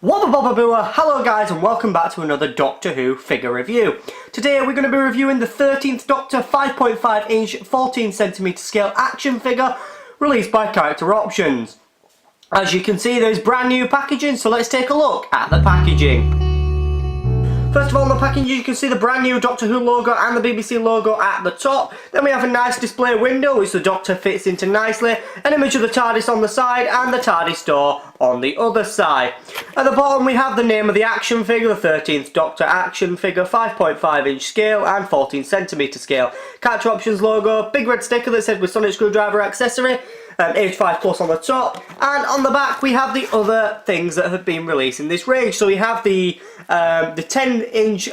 Hello guys and welcome back to another Doctor Who figure review. Today we're going to be reviewing the 13th Doctor 5.5 inch 14cm scale action figure released by Character Options. As you can see, there's brand new packaging, so let's take a look at the packaging. First of all, on the package you can see the brand new Doctor Who logo and the BBC logo at the top. Then we have a nice display window which the Doctor fits into nicely, an image of the TARDIS on the side and the TARDIS door on the other side. At the bottom we have the name of the action figure, the 13th Doctor action figure, 5.5 inch scale and 14cm scale. Character Options logo, big red sticker that says with sonic screwdriver accessory. Age 5 plus on the top, and on the back we have the other things that have been released in this range. So we have the 10 inch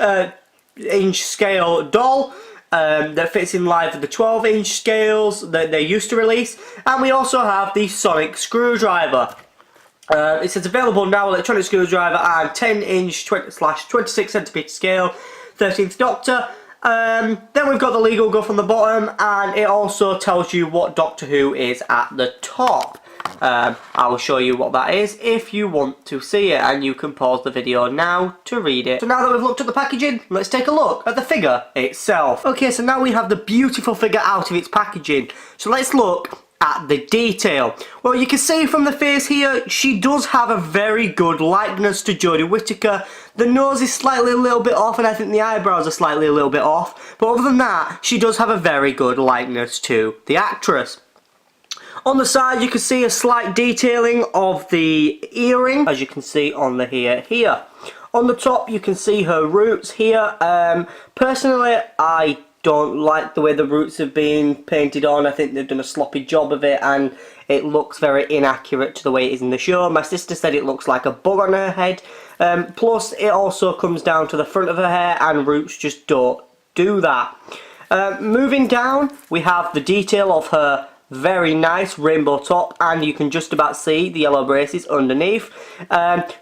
scale doll that fits in line with the 12 inch scales that they used to release, and we also have the sonic screwdriver. It says available now, electronic screwdriver and 10 inch /26cm scale 13th Doctor. Then we've got the legal guff on the bottom, and it also tells you what Doctor Who is at the top. I will show you what that is if you want to see it, and you can pause the video now to read it. So now that we've looked at the packaging, let's take a look at the figure itself. Okay, so now we have the beautiful figure out of its packaging. So let's look at the detail. Well, you can see from the face here, she does have a very good likeness to Jodie Whittaker. The nose is slightly a little bit off, and I think the eyebrows are slightly a little bit off. But other than that, she does have a very good likeness to the actress. On the side, you can see a slight detailing of the earring, as you can see on the here. On the top, you can see her roots here. Personally, I don't like the way the roots have been painted on. I think they've done a sloppy job of it, and it looks very inaccurate to the way it is in the show. My sister said it looks like a bug on her head. Plus, it also comes down to the front of her hair, and roots just don't do that. Moving down, we have the detail of her very nice rainbow top, and you can just about see the yellow braces underneath.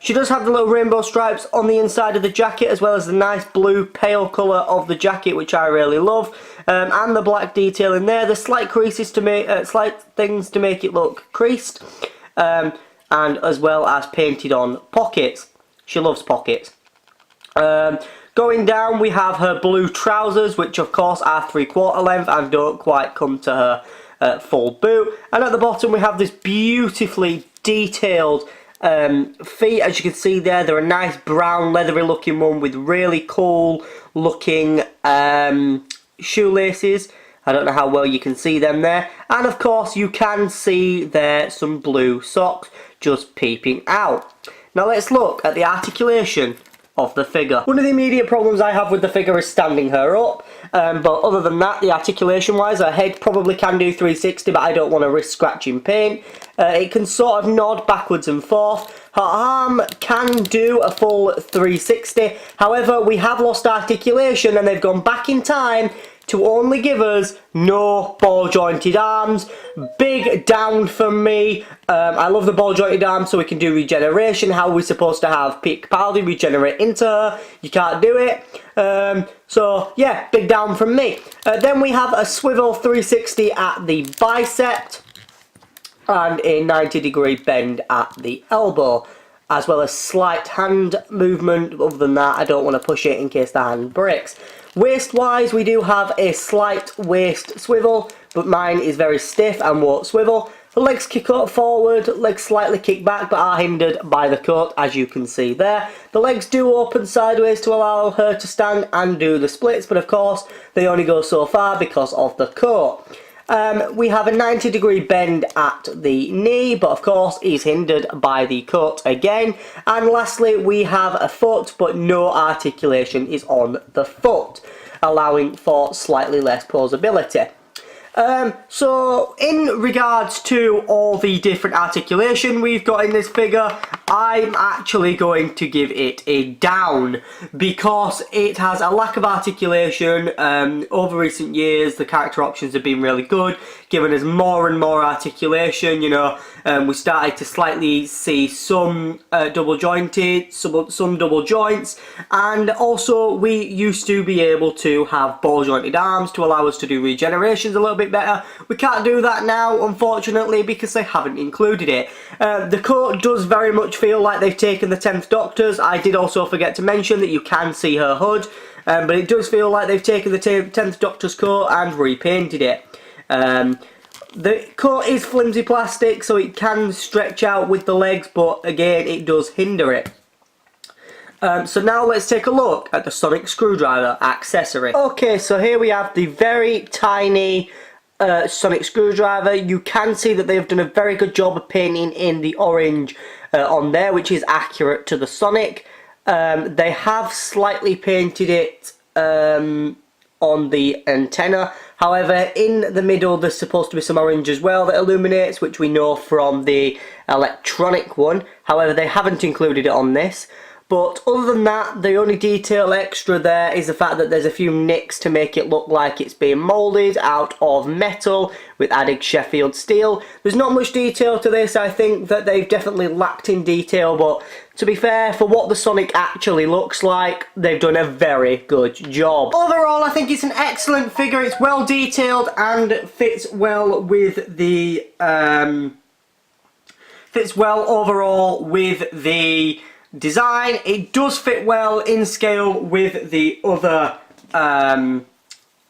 She does have the little rainbow stripes on the inside of the jacket, as well as the nice blue pale colour of the jacket, which I really love, and the black detail in there. The slight creases to make slight things to make it look creased, and as well as painted on pockets. She loves pockets. Going down, we have her blue trousers, which of course are 3/4 length and don't quite come to her full boot. And at the bottom we have this beautifully detailed feet. As you can see there, they're a nice brown leathery looking one with really cool looking shoelaces. I don't know how well you can see them there. And of course you can see there some blue socks just peeping out. Now let's look at the articulation of the figure. One of the immediate problems I have with the figure is standing her up, but other than that, the articulation wise, her head probably can do 360, but I don't want to risk scratching paint. It can sort of nod backwards and forth. Her arm can do a full 360, however we have lost articulation and they've gone back in time to only give us no ball jointed arms. Big down from me. I love the ball jointed arms so we can do regeneration. How are we supposed to have Peter Capaldi regenerate into her? You can't do it. So yeah, big down from me. Then we have a swivel 360 at the bicep and a 90-degree bend at the elbow, as well as slight hand movement. Other than that, I don't want to push it in case the hand breaks. Waist wise, we do have a slight waist swivel, but mine is very stiff and won't swivel. The legs kick up forward, legs slightly kick back but are hindered by the coat, as you can see there. The legs do open sideways to allow her to stand and do the splits, but of course they only go so far because of the coat. We have a 90-degree bend at the knee, but of course is hindered by the coat again. And lastly, we have a foot, but no articulation is on the foot, allowing for slightly less posability. So in regards to all the different articulation we've got in this figure, I'm actually going to give it a down because it has a lack of articulation. Over recent years the character options have been really good, giving us more and more articulation. You know, we started to slightly see some double jointed, some double joints, and also we used to be able to have ball jointed arms to allow us to do regenerations a little bit bit better. We can't do that now, unfortunately, because they haven't included it. The coat does very much feel like they've taken the 10th Doctor's. I did also forget to mention that you can see her hood, but it does feel like they've taken the 10th Doctor's coat and repainted it. The coat is flimsy plastic, so it can stretch out with the legs, but again, it does hinder it. So now let's take a look at the sonic screwdriver accessory. Okay, so here we have the very tiny sonic screwdriver. You can see that they've done a very good job of painting in the orange on there, which is accurate to the sonic. They have slightly painted it on the antenna. However, in the middle there's supposed to be some orange as well that illuminates, which we know from the electronic one. However, they haven't included it on this. But other than that, the only detail extra there is the fact that there's a few nicks to make it look like it's being moulded out of metal with added Sheffield steel. There's not much detail to this. I think that they've definitely lacked in detail, but to be fair, for what the Sonic actually looks like, they've done a very good job. Overall, I think it's an excellent figure. It's well detailed and fits well with the overall with the design. It does fit well in scale with the other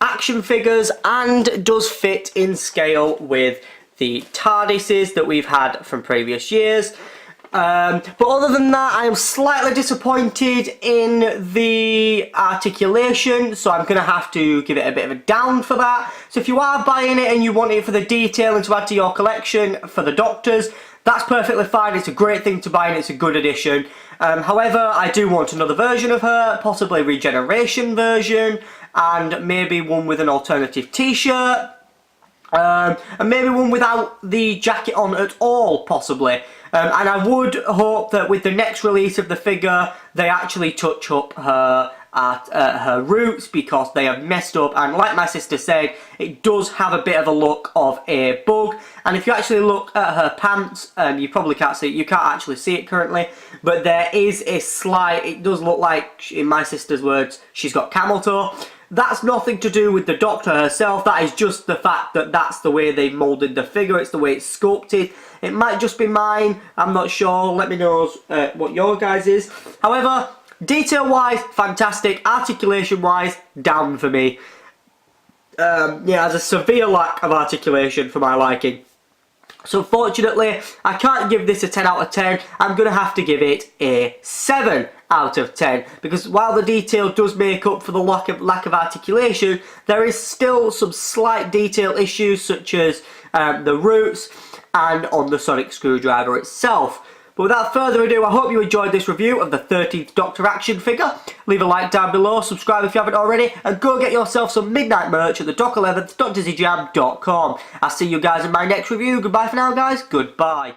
action figures, and does fit in scale with the TARDISes that we've had from previous years. But other than that, I am slightly disappointed in the articulation, so I'm going to have to give it a bit of a down for that. So if you are buying it and you want it for the detail and to add to your collection for the Doctors, that's perfectly fine. It's a great thing to buy and it's a good addition. However, I do want another version of her, possibly a regeneration version, and maybe one with an alternative t-shirt, and maybe one without the jacket on at all, possibly. And I would hope that with the next release of the figure, they actually touch up her her roots, because they have messed up, and like my sister said, it does have a bit of a look of a bug. And if you actually look at her pants, you probably can't see it, you can't actually see it currently, but there is a slight, it does look like, in my sister's words, she's got camel toe. That's nothing to do with the Doctor herself, that is just the fact that that's the way they moulded the figure, it's the way it's sculpted. It might just be mine, I'm not sure, let me know what your guys is. However, detail wise, fantastic. Articulation wise, down for me. Yeah, there's a severe lack of articulation for my liking. So unfortunately, I can't give this a 10 out of 10. I'm going to have to give it a 7 out of 10. Because while the detail does make up for the lack of articulation, there is still some slight detail issues, such as the roots and on the sonic screwdriver itself. But without further ado, I hope you enjoyed this review of the 13th Doctor action figure. Leave a like down below, subscribe if you haven't already, and go get yourself some midnight merch at the Doc 11th.dizzyjam.com. I'll see you guys in my next review. Goodbye for now, guys. Goodbye.